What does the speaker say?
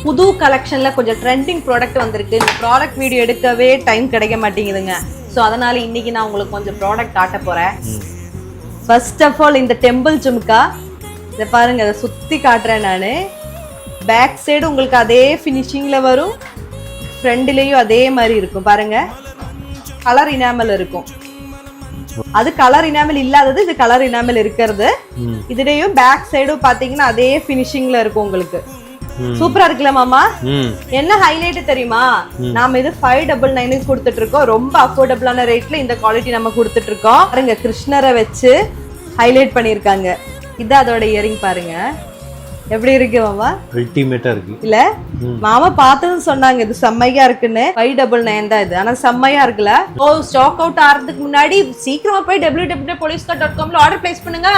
புது கலெக்ஷன்ல கொஞ்சம் trending product வந்திருக்கு. இந்த ப்ராடக்ட் வீடியோ எடுக்கவே டைம் கிடைக்க மாட்டேங்குதுங்க. ஸோ அதனால இன்னைக்கு நான் உங்களுக்கு கொஞ்சம் ப்ராடக்ட் காட்ட போறேன். ஃபர்ஸ்ட் ஆஃப் ஆல் இந்த டெம்பிள் ஜும்கா இதை பாருங்க, அதை சுத்தி காட்டுறேன் நான். பேக் சைடு உங்களுக்கு அதே ஃபினிஷிங்ல வரும், ஃப்ரண்ட்லயும் அதே மாதிரி இருக்கும். பாருங்க, கலர் இனாமல் இருக்கும். அது கலர் இனாமல் இல்லாதது, இது கலர் இனாமல் இருக்கிறது. இதுலயும் பேக் சைடும் பாத்தீங்கன்னா அதே ஃபினிஷிங்ல இருக்கும் உங்களுக்கு. சூப்பரா இருக்குல்ல மாமா? என்ன ஹைலைட் தெரியுமா, நாம இது 599 கொடுத்துட்டு இருக்கோம். ரொம்ப அஃபோர்டபுளான ரேட்ல இந்த குவாலிட்டி நம்ம கொடுத்துட்டு இருக்கோம். பாருங்க, கிருஷ்ணரை வச்சு ஹைலைட் பண்ணிருக்காங்க. இது அதோட இயரிங் பாருங்க, எப்படி இருக்கு மாமா? அல்டிமேட்டா இருக்கு இல்ல? மாமா பார்த்ததும் சொன்னாங்க இது செம்மையா இருக்குன்னு. 599 தான் இது, ஆனா செம்மையா இருக்குல்ல? ஓ, ஸ்டாக் அவுட் ஆறதுக்கு முன்னாடி சீக்கிரமா போய் www.policecar.com ஆர்டர் பிளேஸ் பண்ணுங்க.